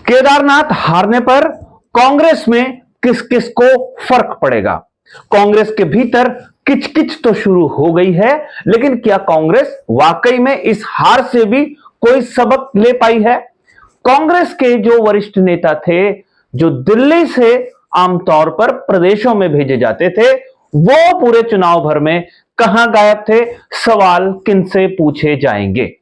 केदारनाथ हारने पर कांग्रेस में किस किस को फर्क पड़ेगा? कांग्रेस के भीतर किचकिच तो शुरू हो गई है, लेकिन क्या कांग्रेस वाकई में इस हार से भी कोई सबक ले पाई है? कांग्रेस के जो वरिष्ठ नेता थे, जो दिल्ली से आमतौर पर प्रदेशों में भेजे जाते थे, वो पूरे चुनाव भर में कहां गायब थे? सवाल किनसे पूछे जाएंगे?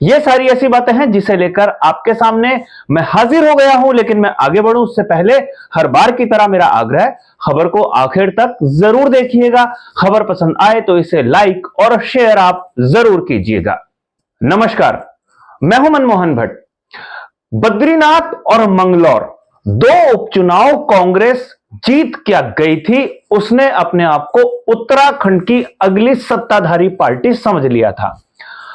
ये सारी ऐसी बातें हैं जिसे लेकर आपके सामने मैं हाजिर हो गया हूं। लेकिन मैं आगे बढ़ूं उससे पहले हर बार की तरह मेरा आग्रह, खबर को आखिर तक जरूर देखिएगा। खबर पसंद आए तो इसे लाइक और शेयर आप जरूर कीजिएगा। नमस्कार, मैं हूं मनमोहन भट्ट। बद्रीनाथ और मंगलौर दो उपचुनाव कांग्रेस जीत क्या गई थी, उसने अपने आप को उत्तराखंड की अगली सत्ताधारी पार्टी समझ लिया था।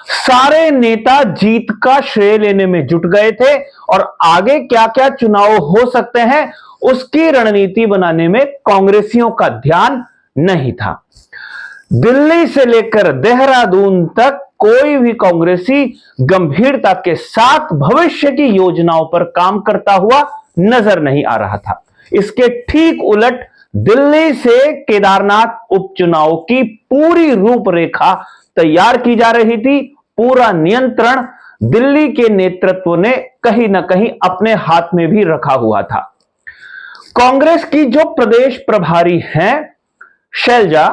सारे नेता जीत का श्रेय लेने में जुट गए थे और आगे क्या क्या चुनाव हो सकते हैं उसकी रणनीति बनाने में कांग्रेसियों का ध्यान नहीं था। दिल्ली से लेकर देहरादून तक कोई भी कांग्रेसी गंभीरता के साथ भविष्य की योजनाओं पर काम करता हुआ नजर नहीं आ रहा था। इसके ठीक उलट दिल्ली से केदारनाथ उपचुनाव की पूरी रूपरेखा तैयार की जा रही थी। पूरा नियंत्रण दिल्ली के नेतृत्व ने कहीं ना कहीं अपने हाथ में भी रखा हुआ था। कांग्रेस की जो प्रदेश प्रभारी हैं शैलजा,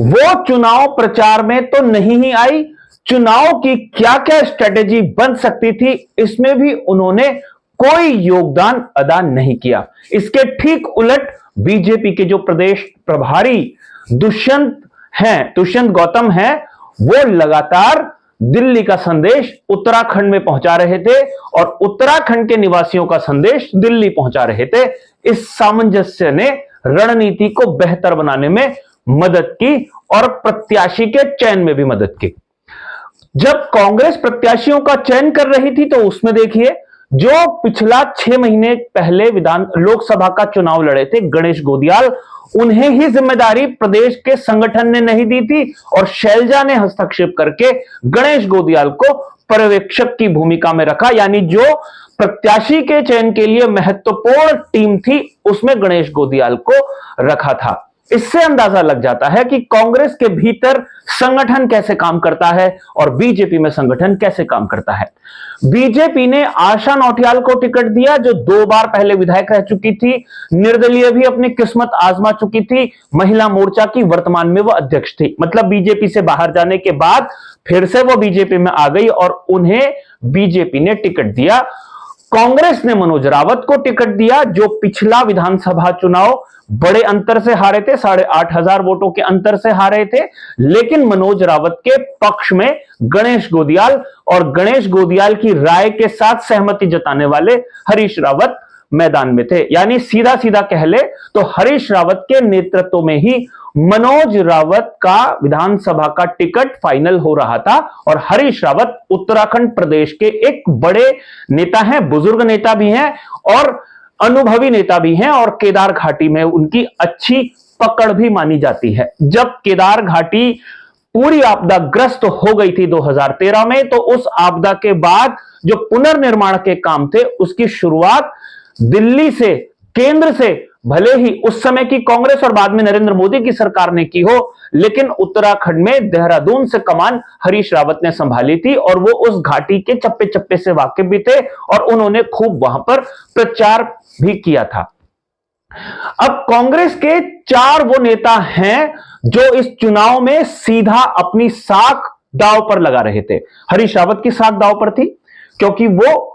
वो चुनाव प्रचार में तो नहीं ही आई। चुनाव की क्या क्या स्ट्रेटेजी बन सकती थी, इसमें भी उन्होंने कोई योगदान अदा नहीं किया। इसके ठीक उलट बीजेपी के जो प्रदेश प्रभारी दुष्यंत गौतम हैं, वो लगातार दिल्ली का संदेश उत्तराखंड में पहुंचा रहे थे और उत्तराखंड के निवासियों का संदेश दिल्ली पहुंचा रहे थे। इस सामंजस्य ने रणनीति को बेहतर बनाने में मदद की और प्रत्याशी के चयन में भी मदद की। जब कांग्रेस प्रत्याशियों का चयन कर रही थी तो उसमें देखिए, जो पिछला 6 महीने पहले लोकसभा का चुनाव लड़े थे गणेश गोदियाल, उन्हें ही जिम्मेदारी प्रदेश के संगठन ने नहीं दी थी और शैलजा ने हस्तक्षेप करके गणेश गोदियाल को पर्यवेक्षक की भूमिका में रखा। यानी जो प्रत्याशी के चयन के लिए महत्वपूर्ण टीम थी, उसमें गणेश गोदियाल को रखा था। इससे अंदाजा लग जाता है कि कांग्रेस के भीतर संगठन कैसे काम करता है और बीजेपी में संगठन कैसे काम करता है। बीजेपी ने आशा नौटियाल को टिकट दिया, जो 2 बार पहले विधायक रह चुकी थी, निर्दलीय भी अपनी किस्मत आजमा चुकी थी, महिला मोर्चा की वर्तमान में वो अध्यक्ष थी। मतलब बीजेपी से बाहर जाने के बाद फिर से वो बीजेपी में आ गई और उन्हें बीजेपी ने टिकट दिया। कांग्रेस ने मनोज रावत को टिकट दिया, जो पिछला विधानसभा चुनाव बड़े अंतर से हारे थे, 8,500 वोटों के अंतर से हारे थे। लेकिन मनोज रावत के पक्ष में गणेश गोदियाल और गणेश गोदियाल की राय के साथ सहमति जताने वाले हरीश रावत मैदान में थे। यानी सीधा सीधा कह ले तो हरीश रावत के नेतृत्व में ही मनोज रावत का विधानसभा का टिकट फाइनल हो रहा था और हरीश रावत उत्तराखंड प्रदेश के एक बड़े नेता हैं, बुजुर्ग नेता भी हैं और अनुभवी नेता भी हैं और केदार घाटी में उनकी अच्छी पकड़ भी मानी जाती है। जब केदार घाटी पूरी आपदाग्रस्त हो गई थी 2013 में, तो उस आपदा के बाद जो पुनर्निर्माण के काम थे उसकी शुरुआत दिल्ली से, केंद्र से, भले ही उस समय की कांग्रेस और बाद में नरेंद्र मोदी की सरकार ने की हो, लेकिन उत्तराखंड में देहरादून से कमान हरीश रावत ने संभाली थी और वो उस घाटी के चप्पे चप्पे से वाकिफ भी थे और उन्होंने खूब वहां पर प्रचार भी किया था। अब कांग्रेस के 4 वो नेता हैं जो इस चुनाव में सीधा अपनी साख दांव पर लगा रहे थे। हरीश रावत की साख दांव पर थी क्योंकि वो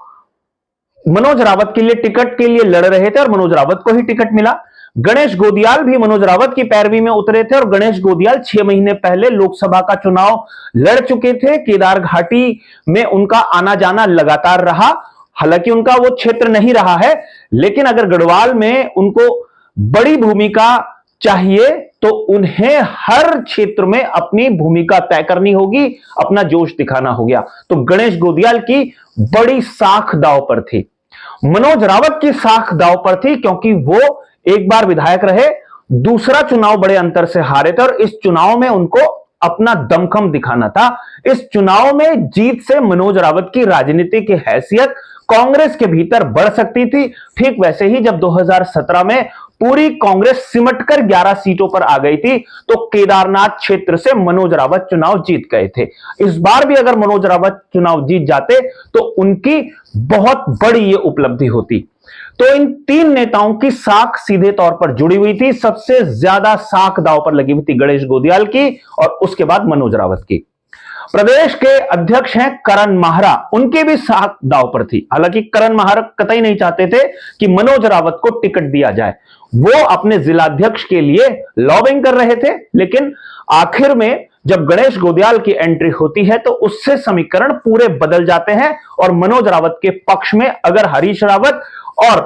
मनोज रावत के लिए टिकट के लिए लड़ रहे थे और मनोज रावत को ही टिकट मिला। गणेश गोदियाल भी मनोज रावत की पैरवी में उतरे थे और गणेश गोदियाल 6 महीने पहले लोकसभा का चुनाव लड़ चुके थे। केदार घाटी में उनका आना जाना लगातार रहा, हालांकि उनका वो क्षेत्र नहीं रहा है, लेकिन अगर गढ़वाल में उनको बड़ी भूमिका चाहिए तो उन्हें हर क्षेत्र में अपनी भूमिका तय करनी होगी, अपना जोश दिखाना होगा। तो गणेश गोदियाल की बड़ी साख दांव पर थी। मनोज रावत की साख दांव पर थी क्योंकि वो एक बार विधायक रहे, दूसरा चुनाव बड़े अंतर से हारे थे और इस चुनाव में उनको अपना दमखम दिखाना था। इस चुनाव में जीत से मनोज रावत की राजनीति की हैसियत कांग्रेस के भीतर बढ़ सकती थी। ठीक वैसे ही जब 2017 में पूरी कांग्रेस सिमटकर 11 सीटों पर आ गई थी तो केदारनाथ क्षेत्र से मनोज रावत चुनाव जीत गए थे। इस बार भी अगर मनोज रावत चुनाव जीत जाते तो उनकी बहुत बड़ी यह उपलब्धि होती। तो इन तीन नेताओं की साख सीधे तौर पर जुड़ी हुई थी। सबसे ज्यादा साख दांव पर लगी हुई थी गणेश गोदियाल की और उसके बाद मनोज रावत की। प्रदेश के अध्यक्ष हैं करण माहरा, उनके भी साख दांव पर थी। हालांकि करण माहरा कतई नहीं चाहते थे कि मनोज रावत को टिकट दिया जाए, वो अपने जिलाध्यक्ष के लिए लॉबिंग कर रहे थे। लेकिन आखिर में जब गणेश गोदियाल की एंट्री होती है तो उससे समीकरण पूरे बदल जाते हैं और मनोज रावत के पक्ष में अगर हरीश रावत और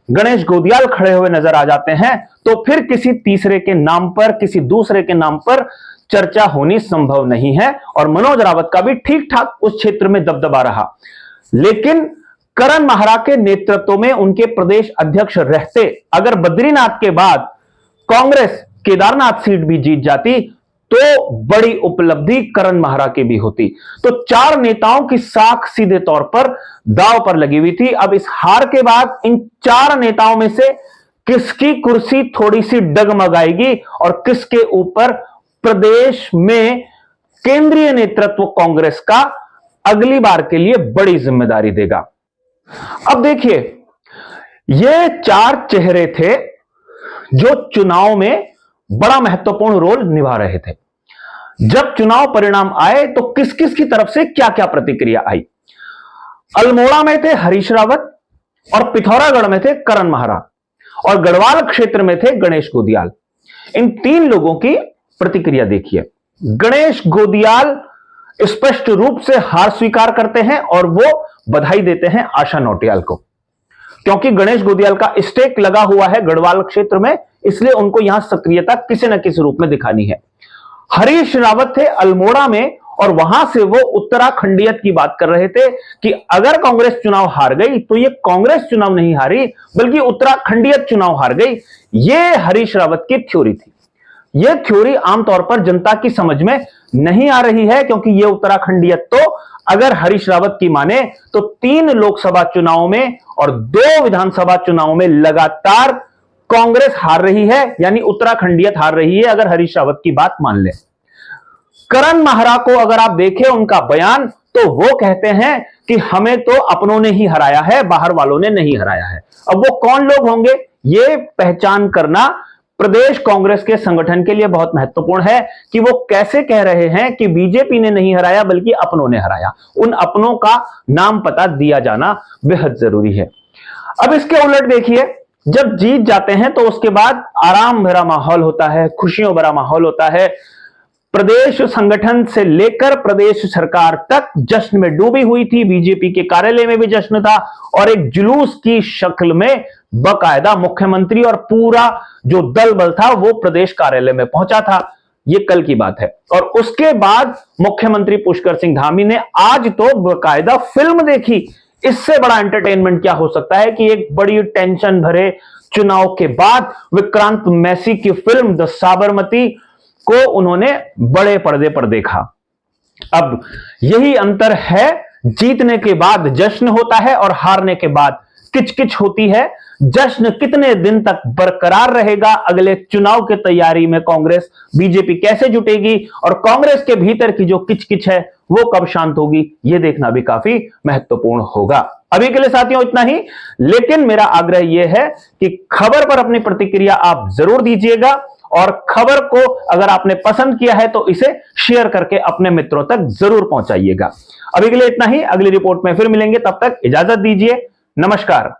गणेश गोदियाल खड़े हुए नजर आ जाते हैं तो फिर किसी तीसरे के नाम पर, किसी दूसरे के नाम पर चर्चा होनी संभव नहीं है। और मनोज रावत का भी ठीक ठाक उस क्षेत्र में दबदबा रहा। लेकिन करण माहरा के नेतृत्व में उनके प्रदेश अध्यक्ष रहते अगर बद्रीनाथ के बाद कांग्रेस केदारनाथ सीट भी जीत जाती तो बड़ी उपलब्धि करण माहरा की भी होती। तो चार नेताओं की साख सीधे तौर पर दांव पर लगी हुई थी। अब इस हार के बाद इन चार नेताओं में से किसकी कुर्सी थोड़ी सी डगमगाएगी और किसके ऊपर प्रदेश में केंद्रीय नेतृत्व कांग्रेस का अगली बार के लिए बड़ी जिम्मेदारी देगा। अब देखिए, ये चार चेहरे थे जो चुनाव में बड़ा महत्वपूर्ण रोल निभा रहे थे। जब चुनाव परिणाम आए तो किस किस की तरफ से क्या क्या प्रतिक्रिया आई। अल्मोड़ा में थे हरीश रावत और पिथौरागढ़ में थे करण माहरा और गढ़वाल क्षेत्र में थे गणेश गोदियाल। इन तीन लोगों की प्रतिक्रिया देखिए। गणेश गोदियाल स्पष्ट रूप से हार स्वीकार करते हैं और वो बधाई देते हैं आशा नौटियाल को, क्योंकि गणेश गोदियाल का स्टेक लगा हुआ है गढ़वाल क्षेत्र में, इसलिए उनको यहां सक्रियता किसी न किसी रूप में दिखानी है। हरीश रावत थे अल्मोड़ा में और वहां से वो उत्तराखंडियत की बात कर रहे थे कि अगर कांग्रेस चुनाव हार गई तो ये कांग्रेस चुनाव नहीं हारी बल्कि उत्तराखंडियत चुनाव हार गई। ये हरीश रावत की थ्योरी थी। यह थ्योरी आमतौर पर जनता की समझ में नहीं आ रही है, क्योंकि यह उत्तराखंडियत तो अगर हरीश रावत की माने तो 3 लोकसभा चुनावों में और 2 विधानसभा चुनावों में लगातार कांग्रेस हार रही है, यानी उत्तराखंडियत हार रही है अगर हरीश रावत की बात मान ले। करण माहरा को अगर आप देखें उनका बयान तो वो कहते हैं कि हमें तो अपनों ने ही हराया है, बाहर वालों ने नहीं हराया है। अब वो कौन लोग होंगे ये पहचान करना प्रदेश कांग्रेस के संगठन के लिए बहुत महत्वपूर्ण है कि वो कैसे कह रहे हैं कि बीजेपी ने नहीं हराया बल्कि अपनों ने हराया। उन अपनों का नाम पता दिया जाना बेहद जरूरी है। अब इसके उलट देखिए, जब जीत जाते हैं तो उसके बाद आराम भरा माहौल होता है, खुशियों भरा माहौल होता है। प्रदेश संगठन से लेकर प्रदेश सरकार तक जश्न में डूबी हुई थी। बीजेपी के कार्यालय में भी जश्न था और एक जुलूस की शक्ल में बकायदा मुख्यमंत्री और पूरा जो दल बल था वो प्रदेश कार्यालय में पहुंचा था। ये कल की बात है। और उसके बाद मुख्यमंत्री पुष्कर सिंह धामी ने आज तो बकायदा फिल्म देखी। इससे बड़ा एंटरटेनमेंट क्या हो सकता है कि एक बड़ी टेंशन भरे चुनाव के बाद विक्रांत मैसी की फिल्म द साबरमती को उन्होंने बड़े पर्दे पर देखा। अब यही अंतर है, जीतने के बाद जश्न होता है और हारने के बाद किचकिच होती है। जश्न कितने दिन तक बरकरार रहेगा, अगले चुनाव की तैयारी में कांग्रेस बीजेपी कैसे जुटेगी और कांग्रेस के भीतर की जो किचकिच है वो कब शांत होगी, ये देखना भी काफी महत्वपूर्ण होगा। अभी के लिए साथियों इतना ही, लेकिन मेरा आग्रह यह है कि खबर पर अपनी प्रतिक्रिया आप जरूर दीजिएगा और खबर को अगर आपने पसंद किया है तो इसे शेयर करके अपने मित्रों तक जरूर पहुंचाइएगा। अभी के लिए इतना ही, अगली रिपोर्ट में फिर मिलेंगे, तब तक इजाजत दीजिए। नमस्कार।